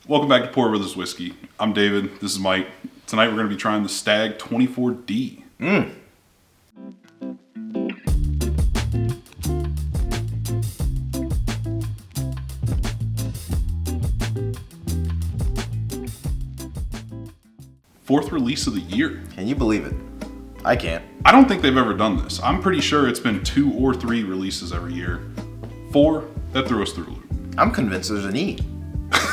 Welcome back to Pour Brothers Whiskey. I'm David. This is Mike. Tonight we're going to be trying the Stagg 24D. Fourth release of the year. Can you believe it? I can't. I don't think they've ever done this. I'm pretty sure it's been 2 or 3 releases every year. 4, that threw us through a loop. I'm convinced there's an E.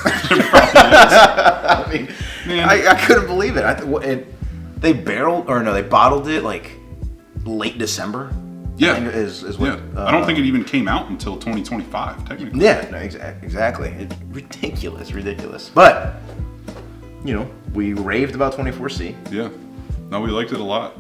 I mean, I couldn't believe it. They bottled it like late December. Yeah, I think is what. I don't think it even came out until 2025, technically. Yeah, no, exactly. It's ridiculous. But we raved about 24C. Yeah, no, we liked it a lot.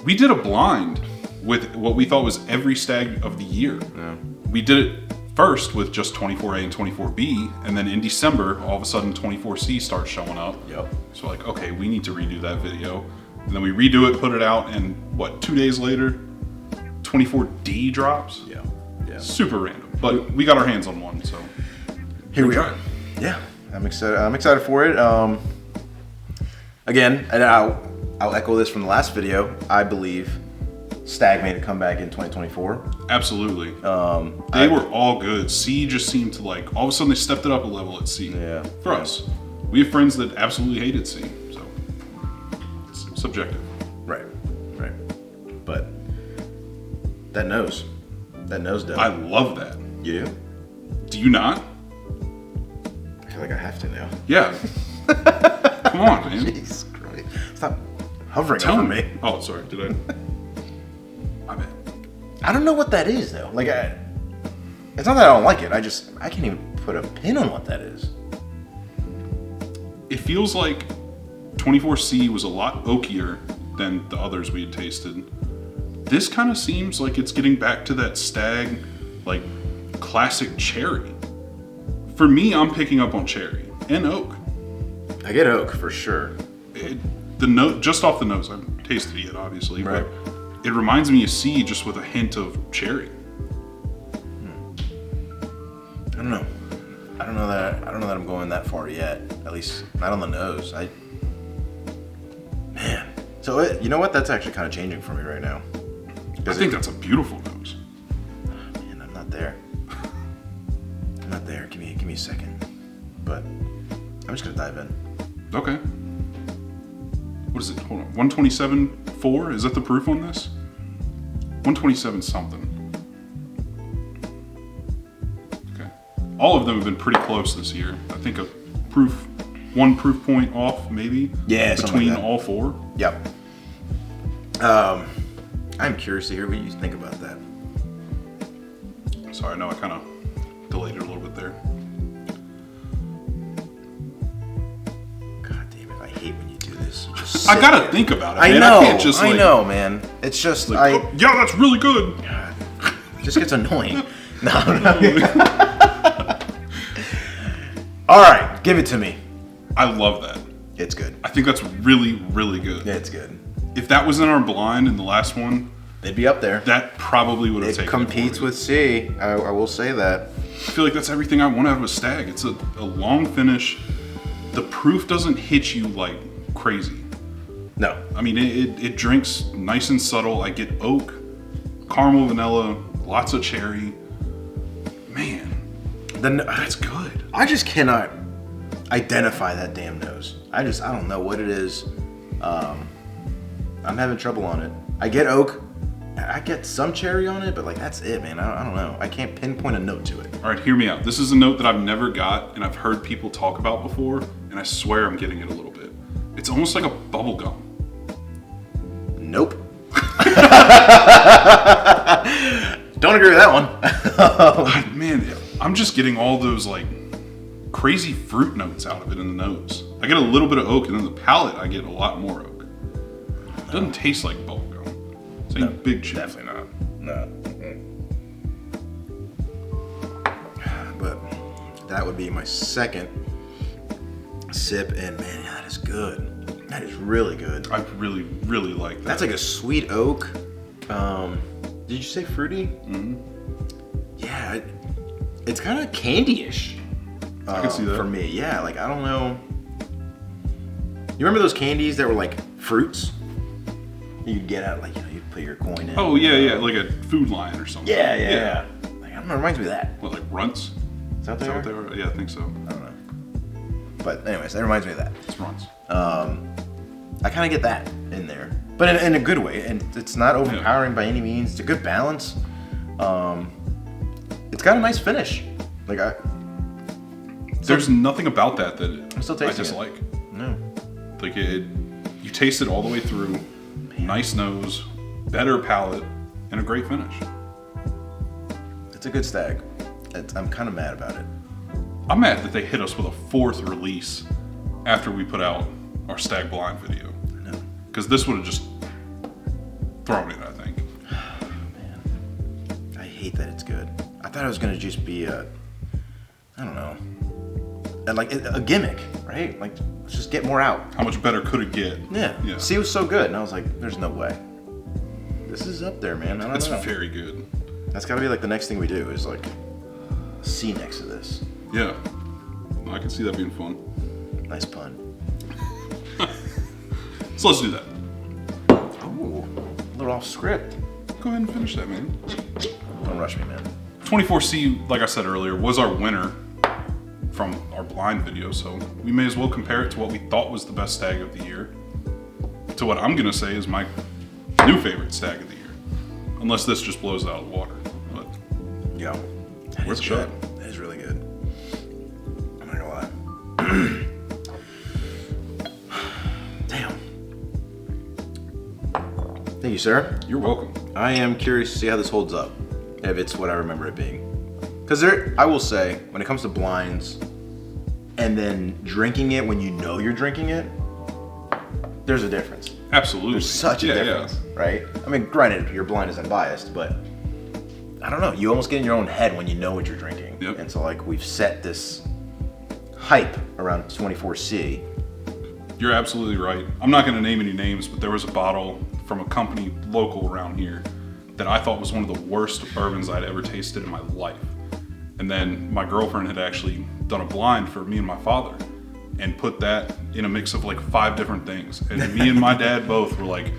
We did a blind with what we thought was every Stagg of the year. Yeah. We did it first with just 24A and 24B, and then in December, all of a sudden 24C starts showing up. Yep. So like, okay, we need to redo that video. And then we redo it, put it out, and 2 days later, 24D drops? Yeah. Super random. But we got our hands on one, so here we are. Yeah, I'm excited for it. Again, and I'll echo this from the last video. I believe Stagg made a comeback in 2024. Absolutely. They were all good. C just seemed to all of a sudden they stepped it up a level at C. Yeah. For us. We have friends that absolutely hated C, so it's subjective. Right. But that nose does. I love that. You? Do you not? I feel like I have to now. Yeah. Come on, man. Jesus Christ. Stop hovering Tell over me. me. Oh, sorry. Did I? My bad. I don't know what that is though. It's not that I don't like it. I can't even put a pin on what that is. It feels like 24C was a lot oakier than the others we had tasted. This kind of seems like it's getting back to that Stagg, classic cherry. For me, I'm picking up on cherry and oak. I get oak for sure. The note, just off the nose, I haven't tasted it yet, obviously, right. But it reminds me of C just with a hint of cherry. I don't know that I'm going that far yet. At least not on the nose. So you know what? That's actually kind of changing for me right now. I think that's a beautiful nose. Man, I'm not there. Give me a second. But I'm just gonna dive in. Okay. What is it? Hold on. 127.4? Is that the proof on this? 127 something. Okay. All of them have been pretty close this year. I think one proof point off, maybe. Yeah, between like all 4. Yep. I'm curious to hear what you think about that. Sorry, no, I kind of delayed it a little bit there. God damn it! I hate when you do this. You just I gotta there. think about it. I Man. know. I can't just I know, man. It's just yeah, that's really good. It just gets annoying. No. All right, give it to me. I love that. It's good. I think that's really, really good. Yeah, it's good. If that was in our blind in the last one, they'd be up there. That probably would have it taken competes it for me. with C. I will say that. I feel like that's everything I want out of a Stagg. It's a long finish. The proof doesn't hit you like crazy. No. I mean, it drinks nice and subtle. I get oak, caramel, vanilla, lots of cherry. Man, that's good. I just cannot identify that damn nose. I don't know what it is. I'm having trouble on it. I get oak. I get some cherry on it, but that's it, man. I don't know. I can't pinpoint a note to it. All right, hear me out. This is a note that I've never got, and I've heard people talk about before, and I swear I'm getting it a little bit. It's almost like a bubble gum. Nope. Don't agree with that one. Man, I'm just getting all those crazy fruit notes out of it in the nose. I get a little bit of oak, and then the palate, I get a lot more oak. It doesn't taste like bubble gum. It's like big chew. Definitely not. No. But that would be my second sip, and man, that is good. That is really good. I really, really like that. That's like a sweet oak. Did you say fruity? Mm-hmm. Yeah, it's kind of candy-ish. I can see that. For me. Yeah, like, I don't know. You remember those candies that were like fruits? You'd get out, like, you'd put your coin in. Oh, yeah, like a Food Lion or something. Yeah. Like, I don't know, it reminds me of that. What, like Runts? Is that what they are? Yeah, I think so. I don't know. But anyways, that reminds me of that. It's Runts. I kind of get that in there, but in a good way, and it's not overpowering by any means. It's a good balance. It's got a nice finish. Like there's nothing about that I'm still tasting I dislike. No. Like you taste it all the way through. Nice nose, better palate, and a great finish. It's a good Stagg. I'm kind of mad about it. I'm mad that they hit us with a 4th release after we put out our Stagg blind video. I know. Because this would have just thrown it, I think. Man, I hate that it's good. I thought it was gonna just be I don't know, a gimmick, right? Like, let's just get more out. How much better could it get? Yeah. See, it was so good, and I was like, there's no way. This is up there, man. I don't know. It's very good. That's gotta be like the next thing we do is like C next to this. Yeah. I can see that being fun. Nice pun. So let's do that. Oh, a little off script. Go ahead and finish that, man. Don't rush me, man. 24C, like I said earlier, was our winner from our blind video, so we may as well compare it to what we thought was the best Stagg of the year to what I'm gonna say is my new favorite Stagg of the year. Unless this just blows it out of the water. But yeah, that worth is a shot. good. That is really good. I'm not gonna lie. Damn. Thank you, sir. You're welcome. I am curious to see how this holds up, if it's what I remember it being. Because I will say, when it comes to blinds, and then drinking it when you know you're drinking it, there's a difference. Absolutely. There's such a difference, right? I mean, granted, your blind is unbiased, but I don't know. You almost get in your own head when you know what you're drinking. Yep. And so, like, we've set this hype around 24C. You're absolutely right. I'm not going to name any names, but there was a bottle from a company local around here that I thought was one of the worst bourbons I'd ever tasted in my life. And then my girlfriend had actually done a blind for me and my father and put that in a mix of like 5 different things. And me and my dad both were like,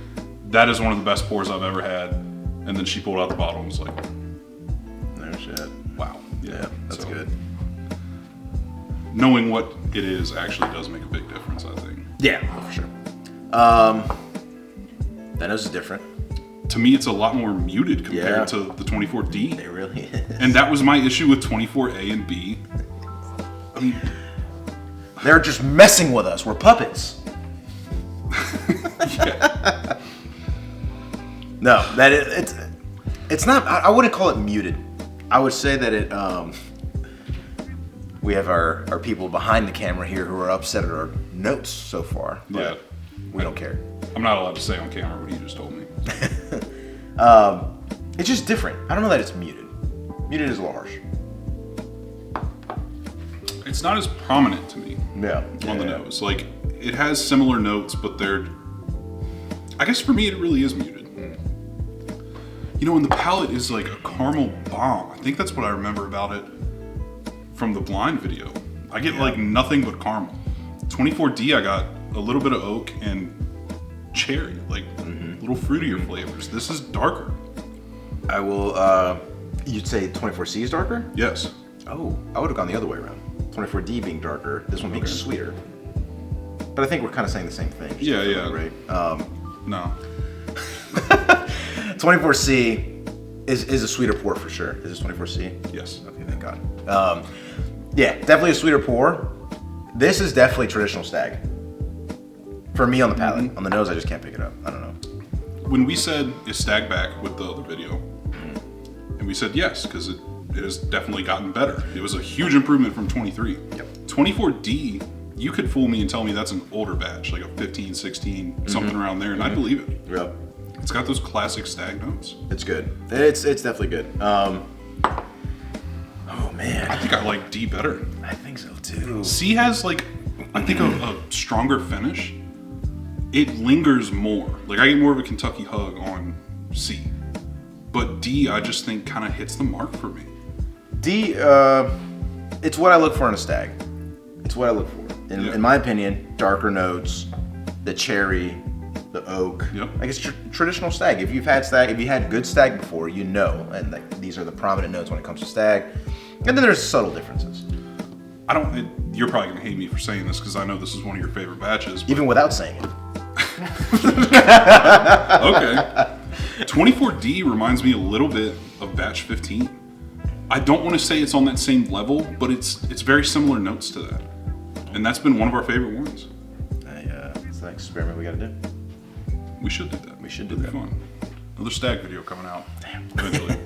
that is one of the best pours I've ever had. And then she pulled out the bottle and was like, No shit. wow. Yeah, that's good. Knowing what it is actually does make a big difference, I think. Yeah, for sure. That nose is different. To me, it's a lot more muted compared to the 24D. It really is. And that was my issue with 24A and B. I mean, they're just messing with us. We're puppets. yeah. No, it's not. I wouldn't call it muted. I would say that it. We have our people behind the camera here who are upset at our notes so far. Yeah. We don't care. I'm not allowed to say on camera what you just told me. It's just different. I don't know that it's muted. Muted is a little harsh. It's not as prominent to me on the nose. Like, it has similar notes, but they're... I guess for me, it really is muted. You know, and the palate is like a caramel bomb. I think that's what I remember about it from the blind video. I get like nothing but caramel. 24D, I got a little bit of oak and cherry, like little fruitier flavors. This is darker. I will, you'd say 24C is darker? Yes. Oh, I would have gone the other way around. 24D being darker, this one being sweeter. But I think we're kind of saying the same thing. Yeah. Right? No. 24C is a sweeter pour for sure. Is this 24C? Yes. Okay, thank God. Yeah, definitely a sweeter pour. This is definitely traditional Stagg. For me on the palate. On the nose, I just can't pick it up. I don't know. When we said, is Stagg back with the other video? And we said yes, because it has definitely gotten better. It was a huge improvement from 23. Yep. 24D, you could fool me and tell me that's an older batch, like a 15, 16, something around there, and I'd believe it. Yep. It's got those classic Stagg notes. It's good. It's definitely good. Oh man. I think I like D better. I think so too. C has like, I think a stronger finish. It lingers more. Like I get more of a Kentucky hug on C. But D, I just think kind of hits the mark for me. D, it's what I look for in a Stagg. It's what I look for. In my opinion, darker notes, the cherry, the oak. Yep. Like it's traditional Stagg. If you had good Stagg before, you know, and like these are the prominent notes when it comes to Stagg. And then there's subtle differences. You're probably gonna hate me for saying this because I know this is one of your favorite batches. But... Even without saying it. Okay. 24D reminds me a little bit of batch 15. I don't want to say it's on that same level, but it's very similar notes to that. And that's been one of our favorite ones. It's an experiment we gotta do. We should do that. We should do It'd that. be fun. Another Stagg video coming out. Damn. Eventually.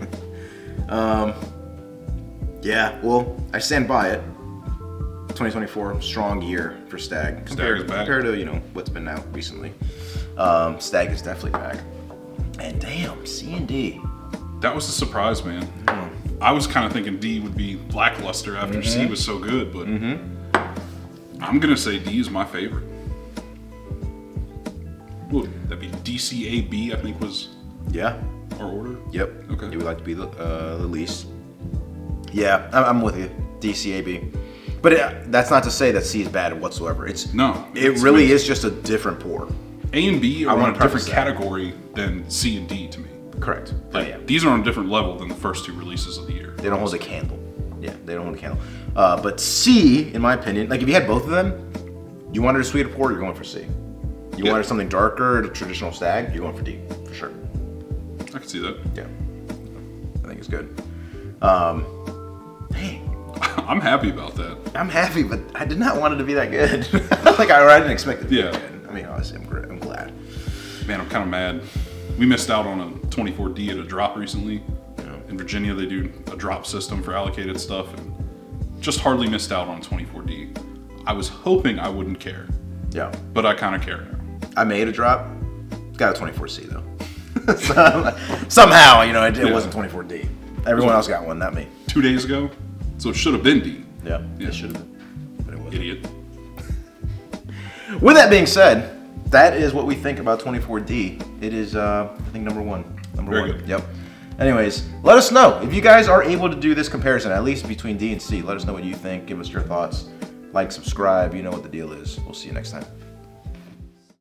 Yeah, well, I stand by it. 2024, strong year for Stagg. Stagg is back. Compared to, what's been out recently. Stagg is definitely back. And damn, C and D. That was a surprise, man. I was kind of thinking D would be lackluster after C was so good, but I'm going to say D is my favorite. Well, that'd be DCAB, I think was Yeah. our order. Yep. Okay. It would like to be the least. Yeah, I'm with you. DCAB. But that's not to say that C is bad whatsoever. It really amazing. is just a different pour. A and B are on a different preface that. category than C and D to me. Correct. Like, these are on a different level than the first two releases of the year. They don't hold a candle. Yeah, they don't hold a candle. But C, in my opinion, like if you had both of them, you wanted a sweeter pour, you're going for C. You wanted something darker, the traditional Stagg, you're going for D, for sure. I can see that. Yeah. I think it's good. Dang. I'm happy about that. I'm happy, but I did not want it to be that good. I didn't expect it to be that good. I mean, honestly, I'm glad. Man, I'm kind of mad. We missed out on a 24D at a drop recently. In Virginia, they do a drop system for allocated stuff, and just hardly missed out on 24D. I was hoping I wouldn't care. Yeah. But I kind of care now. I made a drop. Got a 24C though. Somehow, it wasn't 24D. Everyone else got one, not me. 2 days ago, so it should have been D. Yeah. It should have been, but it wasn't. Idiot. With that being said, that is what we think about 24D. It is, I think, number one. Very good. Yep. Anyways, let us know if you guys are able to do this comparison, at least between D and C. Let us know what you think. Give us your thoughts. Like, subscribe. You know what the deal is. We'll see you next time.